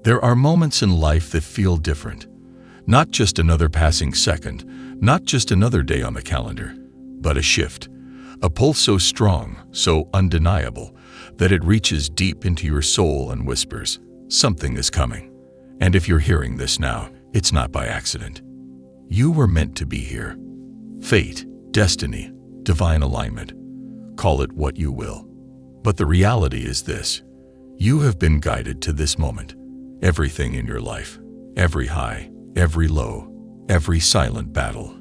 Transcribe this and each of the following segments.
There are moments in life that feel different. Not just another passing second, not just another day on the calendar, but a shift. A pull so strong, so undeniable, that it reaches deep into your soul and whispers, something is coming. And if you're hearing this now, it's not by accident. You were meant to be here. Fate, destiny, divine alignment. Call it what you will. But the reality is this. You have been guided to this moment. Everything in your life, every high, every low, every silent battle,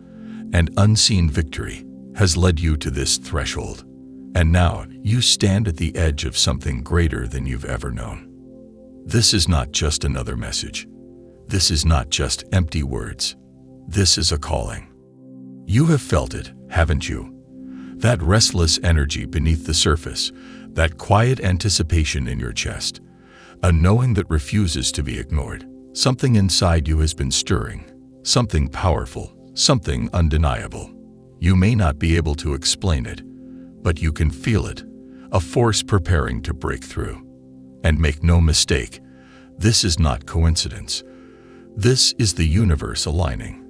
and unseen victory has led you to this threshold. And now you stand at the edge of something greater than you've ever known. This is not just another message. This is not just empty words. This is a calling. You have felt it, haven't you? That restless energy beneath the surface, that quiet anticipation in your chest, a knowing that refuses to be ignored. Something inside you has been stirring, something powerful, something undeniable. You may not be able to explain it, but you can feel it, a force preparing to break through. And make no mistake, this is not coincidence. This is the universe aligning,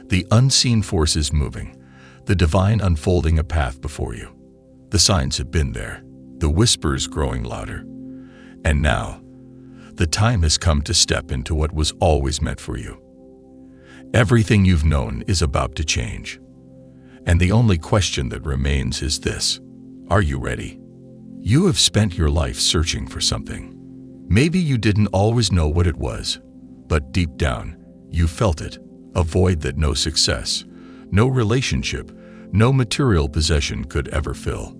the unseen forces moving, the divine unfolding a path before you. The signs have been there, the whispers growing louder. And now, the time has come to step into what was always meant for you. Everything you've known is about to change. And the only question that remains is this: are you ready? You have spent your life searching for something. Maybe you didn't always know what it was, but deep down, you felt it, a void that no success, no relationship, no material possession could ever fill.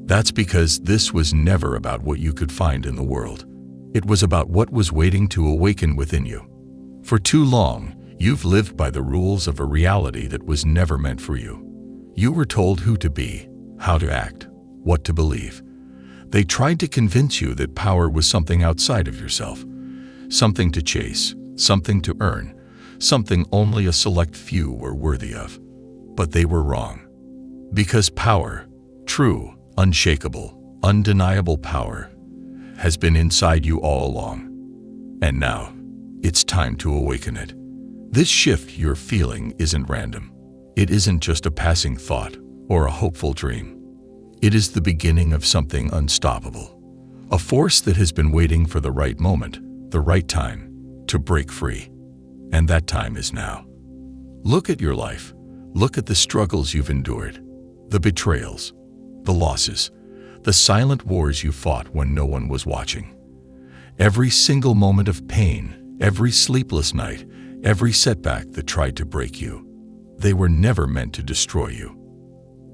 That's because this was never about what you could find in the world. It was about what was waiting to awaken within you. For too long, you've lived by the rules of a reality that was never meant for you. You were told who to be, how to act, what to believe. They tried to convince you that power was something outside of yourself, something to chase, something to earn, something only a select few were worthy of. But they were wrong. Because power, true, unshakable, undeniable power, has been inside you all along. And now, it's time to awaken it. This shift you're feeling isn't random. It isn't just a passing thought or a hopeful dream. It is the beginning of something unstoppable, a force that has been waiting for the right moment, the right time, to break free. And that time is now. Look at your life. Look at the struggles you've endured, the betrayals, the losses, the silent wars you fought when no one was watching. Every single moment of pain, every sleepless night, every setback that tried to break you. They were never meant to destroy you.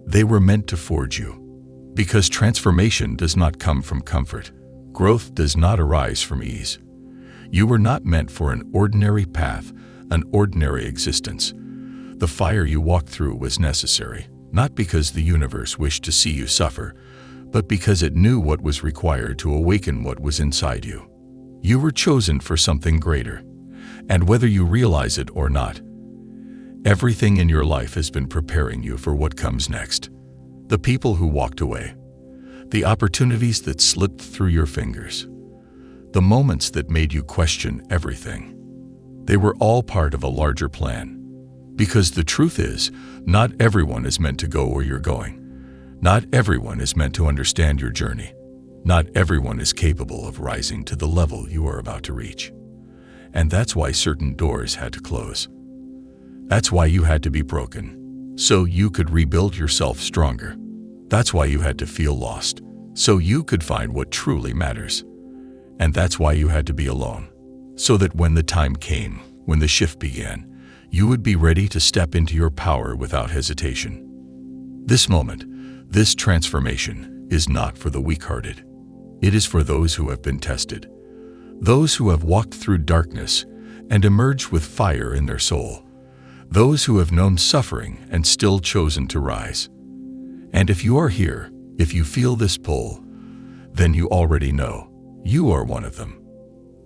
They were meant to forge you. Because transformation does not come from comfort. Growth does not arise from ease. You were not meant for an ordinary path, an ordinary existence. The fire you walked through was necessary, not because the universe wished to see you suffer, but because it knew what was required to awaken what was inside you. You were chosen for something greater, and whether you realize it or not, everything in your life has been preparing you for what comes next. The people who walked away, the opportunities that slipped through your fingers, the moments that made you question everything. They were all part of a larger plan. Because the truth is, not everyone is meant to go where you're going. Not everyone is meant to understand your journey. Not everyone is capable of rising to the level you are about to reach. And that's why certain doors had to close. That's why you had to be broken, so you could rebuild yourself stronger. That's why you had to feel lost, so you could find what truly matters. And that's why you had to be alone, so that when the time came, when the shift began, you would be ready to step into your power without hesitation. This moment, this transformation, is not for the weak-hearted. It is for those who have been tested, those who have walked through darkness and emerged with fire in their soul, those who have known suffering and still chosen to rise. And if you are here, if you feel this pull, then you already know you are one of them.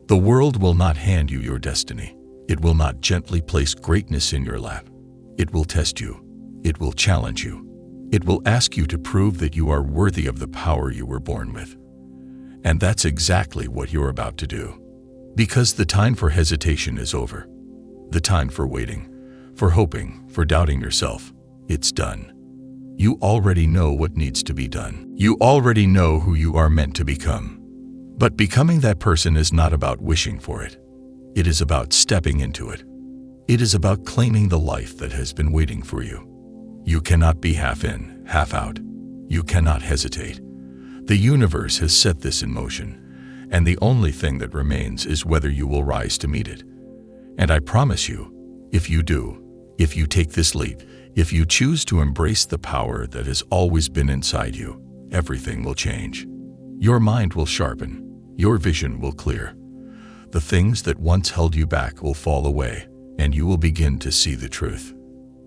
The world will not hand you your destiny. It will not gently place greatness in your lap. It will test you. It will challenge you. It will ask you to prove that you are worthy of the power you were born with. And that's exactly what you're about to do. Because the time for hesitation is over. The time for waiting, for hoping, for doubting yourself, it's done. You already know what needs to be done. You already know who you are meant to become. But becoming that person is not about wishing for it. It is about stepping into it. It is about claiming the life that has been waiting for you. You cannot be half in, half out. You cannot hesitate. The universe has set this in motion, and the only thing that remains is whether you will rise to meet it. And I promise you, if you do, if you take this leap, if you choose to embrace the power that has always been inside you, everything will change. Your mind will sharpen. Your vision will clear. The things that once held you back will fall away, and you will begin to see the truth.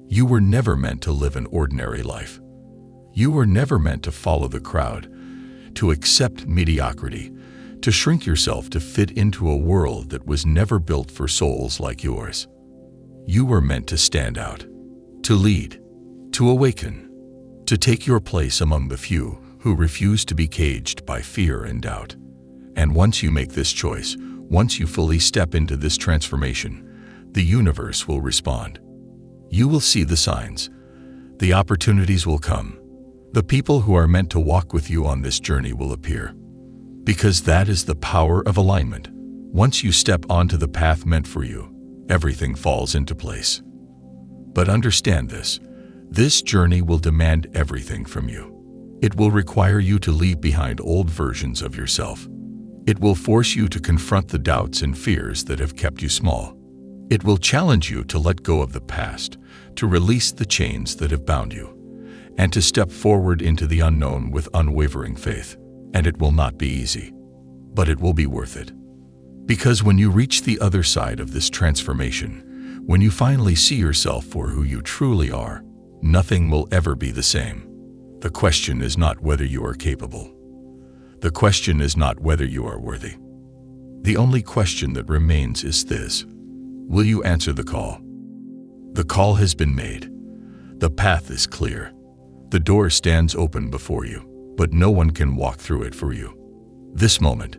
You were never meant to live an ordinary life. You were never meant to follow the crowd, to accept mediocrity, to shrink yourself to fit into a world that was never built for souls like yours. You were meant to stand out, to lead, to awaken, to take your place among the few who refuse to be caged by fear and doubt. And once you make this choice, once you fully step into this transformation, the universe will respond. You will see the signs. The opportunities will come. The people who are meant to walk with you on this journey will appear. Because that is the power of alignment. Once you step onto the path meant for you, everything falls into place. But understand this journey will demand everything from you. It will require you to leave behind old versions of yourself. It will force you to confront the doubts and fears that have kept you small. It will challenge you to let go of the past, to release the chains that have bound you, and to step forward into the unknown with unwavering faith. And it will not be easy, but it will be worth it. Because when you reach the other side of this transformation, when you finally see yourself for who you truly are, nothing will ever be the same. The question is not whether you are capable. The question is not whether you are worthy. The only question that remains is this: will you answer the call? The call has been made. The path is clear. The door stands open before you, but no one can walk through it for you. This moment,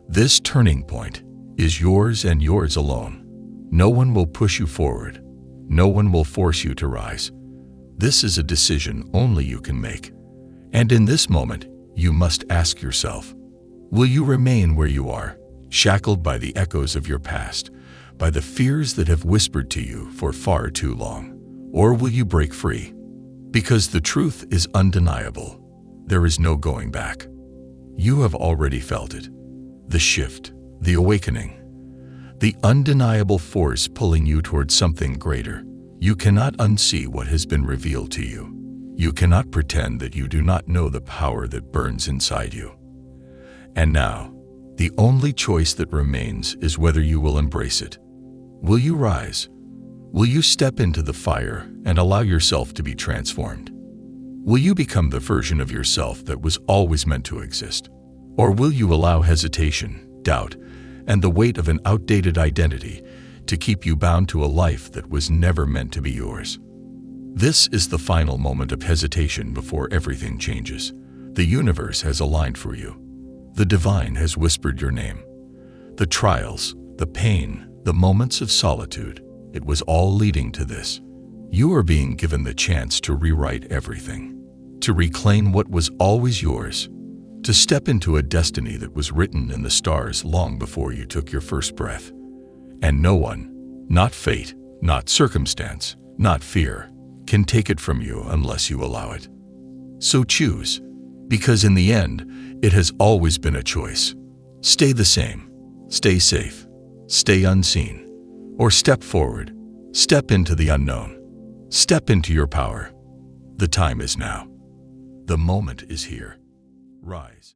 this turning point, is yours and yours alone. No one will push you forward. No one will force you to rise. This is a decision only you can make. And in this moment, you must ask yourself, will you remain where you are, shackled by the echoes of your past, by the fears that have whispered to you for far too long? Or will you break free? Because the truth is undeniable. There is no going back. You have already felt it. The shift, the awakening, the undeniable force pulling you towards something greater. You cannot unsee what has been revealed to you. You cannot pretend that you do not know the power that burns inside you. And now, the only choice that remains is whether you will embrace it. Will you rise? Will you step into the fire and allow yourself to be transformed? Will you become the version of yourself that was always meant to exist? Or will you allow hesitation, doubt, and the weight of an outdated identity to keep you bound to a life that was never meant to be yours? This is the final moment of hesitation before everything changes. The universe has aligned for you. The divine has whispered your name. The trials, the pain, the moments of solitude, it was all leading to this. You are being given the chance to rewrite everything, to reclaim what was always yours, to step into a destiny that was written in the stars long before you took your first breath. And no one, not fate, not circumstance, not fear, can take it from you unless you allow it. So choose, because in the end, it has always been a choice. Stay the same, stay safe, stay unseen, or step forward, step into the unknown, step into your power. The time is now. The moment is here. Rise.